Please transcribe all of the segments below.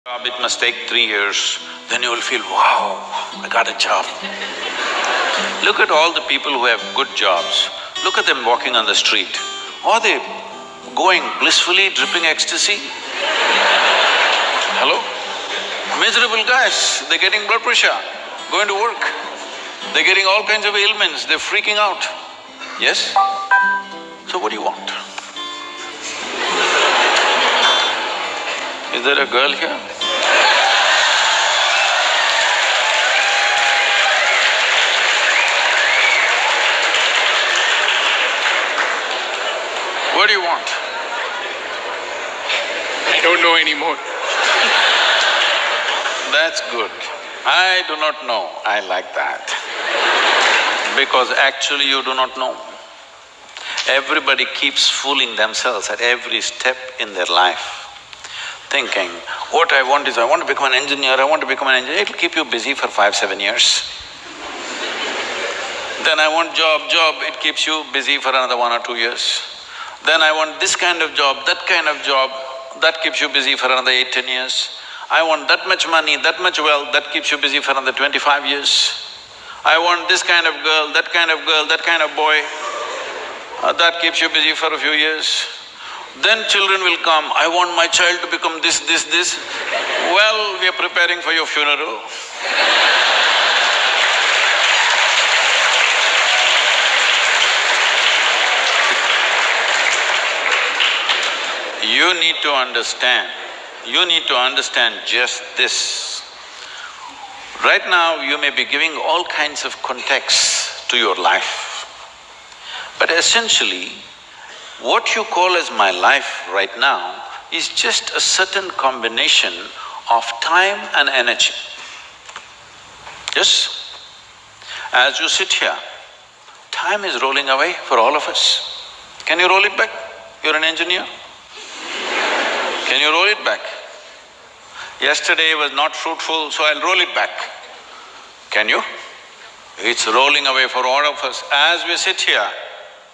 Job, it must take 3 years, then you will feel, wow, I got a job. Look at all the people who have good jobs, look at them walking on the street. Are they going blissfully, dripping ecstasy? Hello? Miserable guys, they're getting blood pressure, going to work. They're getting all kinds of ailments, they're freaking out. Yes? So what do you want? Is there a girl here? What do you want? I don't know anymore. That's good. I do not know, I like that. Because actually you do not know. Everybody keeps fooling themselves at every step in their life, thinking, what I want is, I want to become an engineer, I want to become an engineer. It'll keep you busy for 5-7 years. Then I want job, it keeps you busy for another 1 or 2 years. Then I want this kind of job, that kind of job, that keeps you busy for another 8-10 years. I want that much money, that much wealth, that keeps you busy for another 25 years. I want this kind of girl, that kind of girl, that kind of boy, that keeps you busy for a few years. Then children will come, I want my child to become this. Well, we are preparing for your funeral. You need to understand just this. Right now, you may be giving all kinds of contexts to your life, but essentially, what you call as my life right now is just a certain combination of time and energy. Yes? As you sit here, time is rolling away for all of us. Can you roll it back? You're an engineer. Can you roll it back? Yesterday was not fruitful, so I'll roll it back. Can you? It's rolling away for all of us. As we sit here,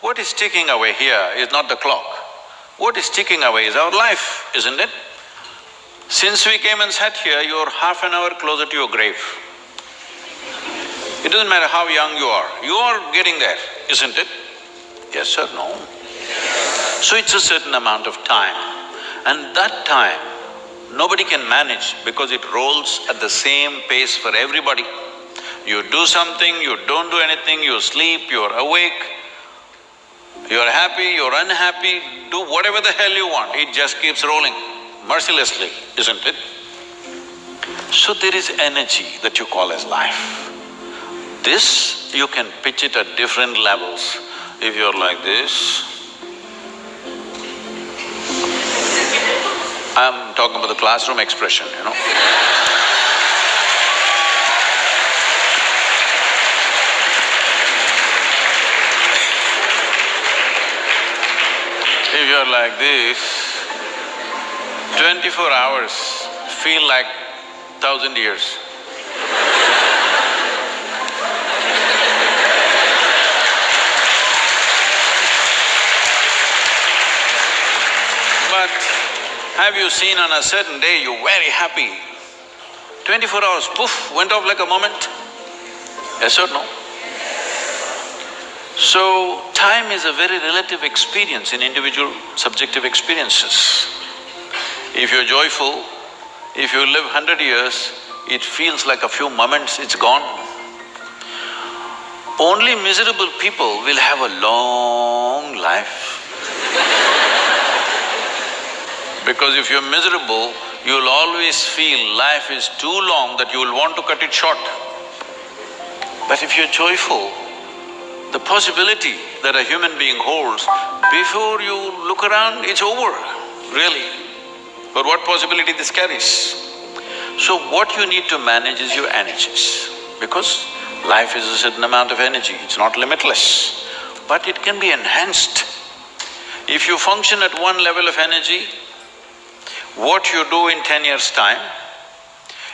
what is ticking away here is not the clock. What is ticking away is our life, isn't it? Since we came and sat here, you're half an hour closer to your grave. It doesn't matter how young you are getting there, isn't it? Yes or no? So it's a certain amount of time. And that time, nobody can manage because it rolls at the same pace for everybody. You do something, you don't do anything, you sleep, you're awake, you're happy, you're unhappy, do whatever the hell you want, it just keeps rolling mercilessly, isn't it? So there is energy that you call as life. This, you can pitch it at different levels. If you're like this, I'm talking about the classroom expression, you know. If you're like this, 24 hours feel like 1,000 years. But have you seen on a certain day you're very happy, 24 hours, poof, went off like a moment? Yes or no? So, time is a very relative experience in individual subjective experiences. If you're joyful, if you live 100 years, it feels like a few moments, it's gone. Only miserable people will have a long life. Because if you're miserable, you'll always feel life is too long that you will want to cut it short. But if you're joyful, the possibility that a human being holds, before you look around, it's over, really. But what possibility this carries? So what you need to manage is your energies, because life is a certain amount of energy, it's not limitless, but it can be enhanced. If you function at one level of energy, what you do in 10 years' time,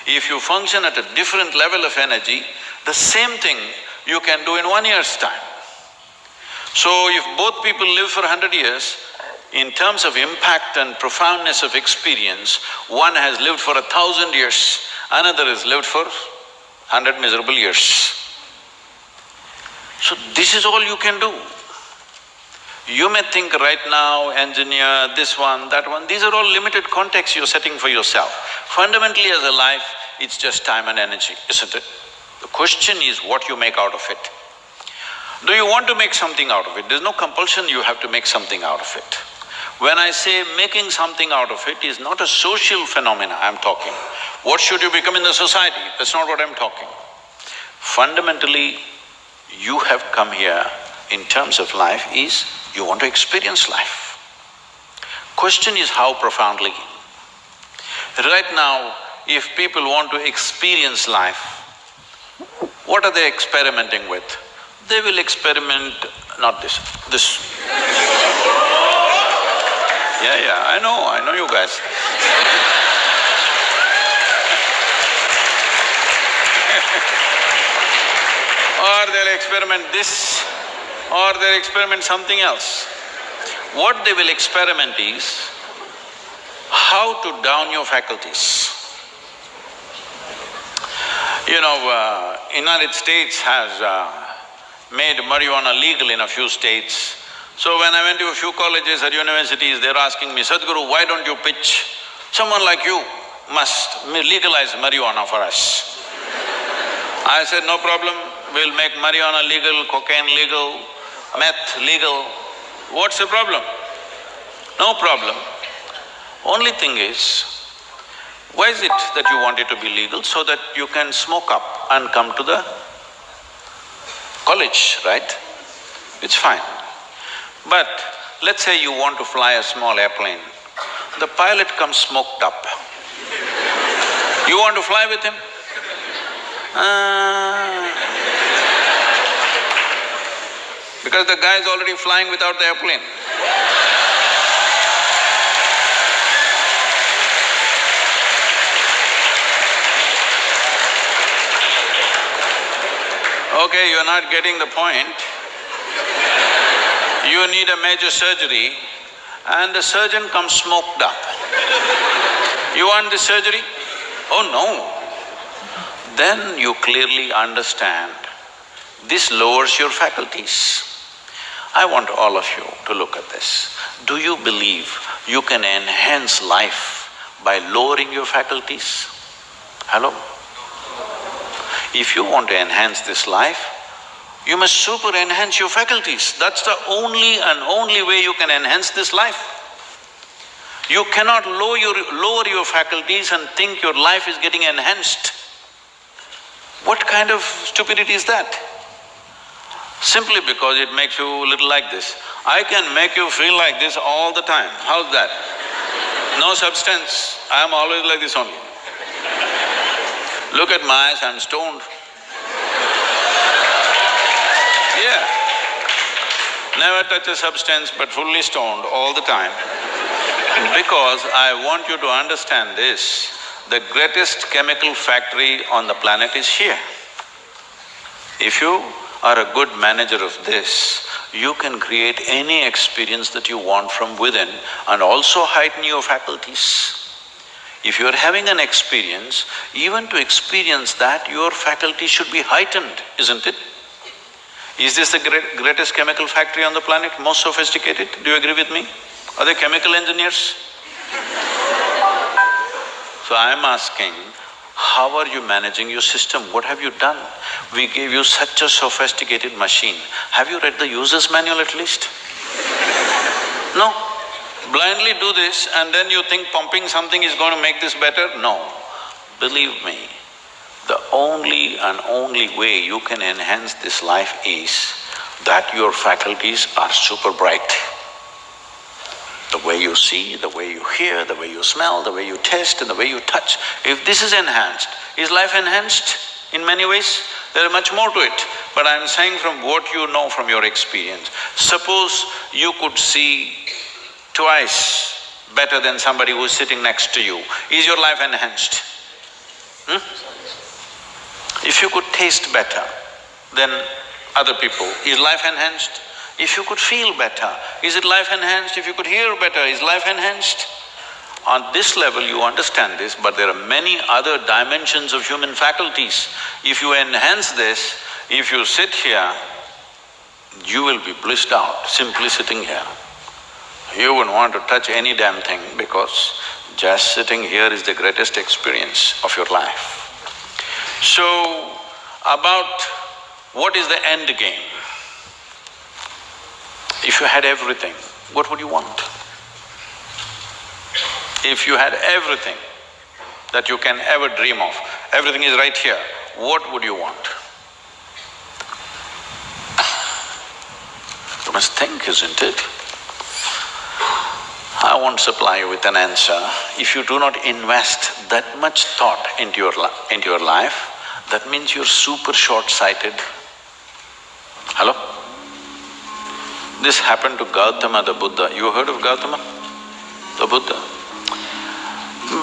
if you function at a different level of energy, the same thing you can do in 1 year's time. So if both people live for 100 years, In terms of impact and profoundness of experience, one has lived for 1,000 years, another has lived for 100 miserable years. So this is all you can do. You may think right now, engineer, this one, that one, these are all limited contexts you're setting for yourself. Fundamentally as a life, it's just time and energy, isn't it? The question is what you make out of it. Do you want to make something out of it? There's no compulsion you have to make something out of it. When I say making something out of it is not a social phenomena I'm talking. What should you become in the society? That's not what I'm talking. Fundamentally, you have come here in terms of life is you want to experience life. Question is how profoundly. Right now, if people want to experience life, what are they experimenting with? They will experiment… not this, this. Yeah, I know you guys. Or they'll experiment this, or they'll experiment something else. What they will experiment is how to down your faculties. You know, United States has made marijuana legal in a few states. So when I went to a few colleges or universities, they're asking me, Sadhguru, why don't you pitch? Someone like you must legalize marijuana for us. I said, no problem, we'll make marijuana legal, cocaine legal, meth legal. What's the problem? No problem. Only thing is, why is it that you want it to be legal? So that you can smoke up and come to the college, right? It's fine. But let's say you want to fly a small airplane, the pilot comes smoked up. You want to fly with him? Because the guy is already flying without the airplane. Okay, you're not getting the point. You need a major surgery and the surgeon comes smoked up. You want the surgery? Oh no. Then you clearly understand this lowers your faculties. I want all of you to look at this. Do you believe you can enhance life by lowering your faculties? Hello? If you want to enhance this life, you must super enhance your faculties. That's the only and only way you can enhance this life. You cannot lower your faculties and think your life is getting enhanced. What kind of stupidity is that? Simply because it makes you a little like this. I can make you feel like this all the time. How's that? No substance, I'm always like this only. Look at my eyes, I'm stoned. Yeah. Never touch a substance but fully stoned all the time. Because I want you to understand this, the greatest chemical factory on the planet is here. If you are a good manager of this, you can create any experience that you want from within and also heighten your faculties. If you're having an experience, even to experience that, your faculty should be heightened, isn't it? Is this the greatest chemical factory on the planet, most sophisticated? Do you agree with me? Are they chemical engineers? So I'm asking, how are you managing your system? What have you done? We gave you such a sophisticated machine. Have you read the user's manual at least? No. Blindly do this and then you think pumping something is going to make this better? No. Believe me, the only and only way you can enhance this life is that your faculties are super bright. The way you see, the way you hear, the way you smell, the way you taste and the way you touch. If this is enhanced, is life enhanced? In many ways, there is much more to it. But I'm saying from what you know from your experience, suppose you could see twice better than somebody who's sitting next to you. Is your life enhanced? If you could taste better than other people, is life enhanced? If you could feel better, is it life enhanced? If you could hear better, is life enhanced? On this level you understand this, but there are many other dimensions of human faculties. If you enhance this, if you sit here, you will be blissed out simply sitting here. You wouldn't want to touch any damn thing because just sitting here is the greatest experience of your life. So, about what is the end game? If you had everything, what would you want? If you had everything that you can ever dream of, everything is right here, what would you want? You must think, isn't it? I won't supply you with an answer. If you do not invest that much thought into your life, that means you're super short-sighted. Hello? This happened to Gautama the Buddha. You heard of Gautama the Buddha?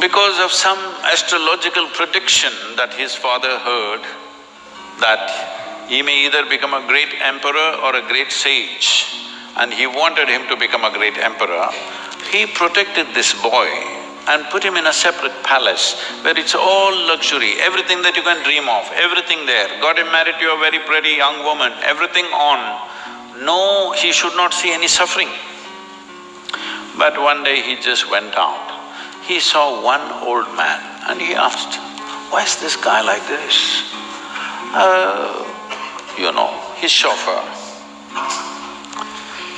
Because of some astrological prediction that his father heard, that he may either become a great emperor or a great sage, and he wanted him to become a great emperor, he protected this boy and put him in a separate palace where it's all luxury, everything that you can dream of, everything there. Got him married to a very pretty young woman, everything on. No, he should not see any suffering. But one day he just went out. He saw one old man and he asked, "Why is this guy like this?" His chauffeur.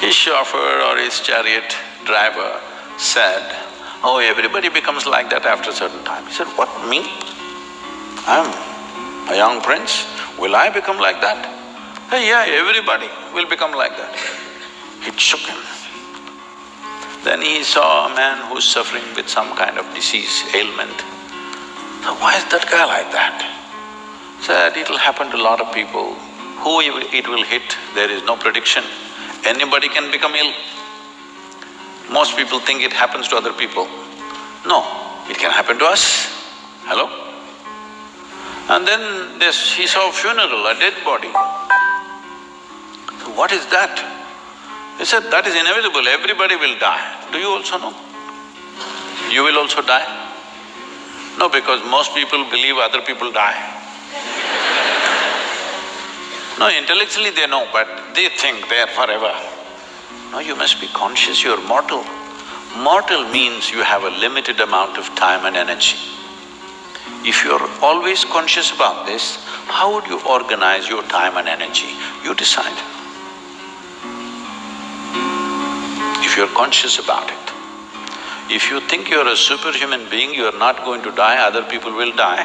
His chauffeur or his chariot driver said, "Oh, everybody becomes like that after a certain time." He said, "What, me? I'm a young prince, will I become like that?" Hey, yeah, everybody will become like that. It shook him. Then he saw a man who's suffering with some kind of disease, ailment. So why is that guy like that? Said, it'll happen to a lot of people. Who it will hit, there is no prediction. Anybody can become ill. Most people think it happens to other people. No, it can happen to us. Hello? And then he saw a funeral, a dead body. So what is that? He said, that is inevitable, everybody will die. Do you also know? You will also die? No, because most people believe other people die. No, intellectually they know, but they think they are forever. No, you must be conscious, you're mortal. Mortal means you have a limited amount of time and energy. If you're always conscious about this, how would you organize your time and energy? You decide. If you're conscious about it. If you think you're a superhuman being, you're not going to die, other people will die,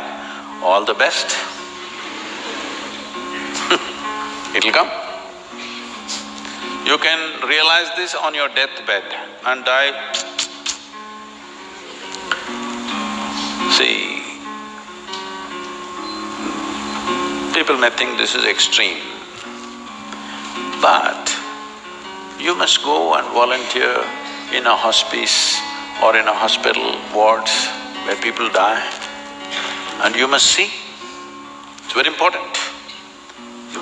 all the best. It'll come. You can realize this on your deathbed and die. See, people may think this is extreme, but you must go and volunteer in a hospice or in a hospital wards where people die, and you must see. It's very important,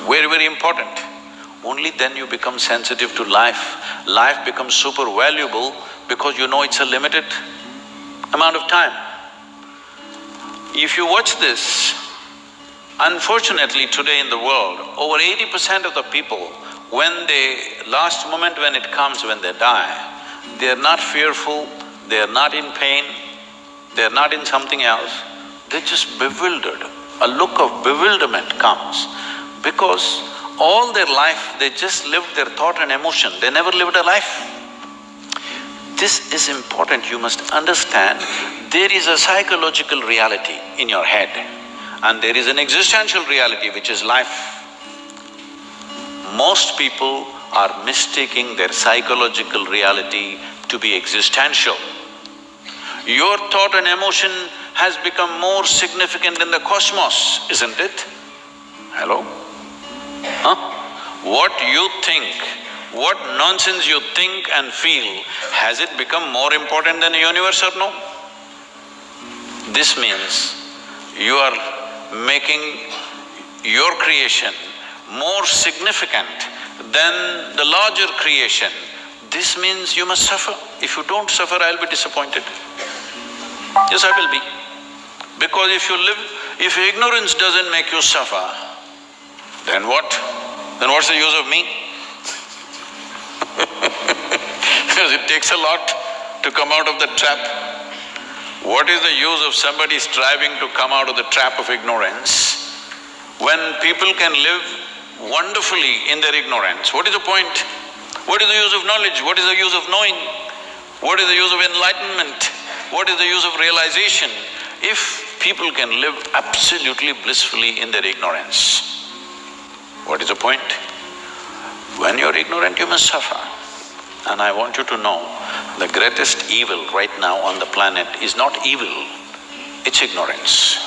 very, very important. Only then you become sensitive to life. Life becomes super valuable because you know it's a limited amount of time. If you watch this, unfortunately today in the world, over 80% of the people, last moment when it comes, when they die, they are not fearful, they are not in pain, they are not in something else, they're just bewildered. A look of bewilderment comes because all their life they just lived their thought and emotion, they never lived a life. This is important, you must understand, there is a psychological reality in your head and there is an existential reality which is life. Most people are mistaking their psychological reality to be existential. Your thought and emotion has become more significant in the cosmos, isn't it? Hello? Huh? What you think, what nonsense you think and feel, has it become more important than the universe or no? This means you are making your creation more significant then the larger creation. This means you must suffer. If you don't suffer, I'll be disappointed. Yes, I will be. Because if ignorance doesn't make you suffer, then what? Then what's the use of me? Because it takes a lot to come out of the trap. What is the use of somebody striving to come out of the trap of ignorance when people can live wonderfully in their ignorance? What is the point? What is the use of knowledge? What is the use of knowing? What is the use of enlightenment? What is the use of realization if people can live absolutely blissfully in their ignorance? What is the point? When you're ignorant, you must suffer. And I want you to know, the greatest evil right now on the planet is not evil, it's ignorance.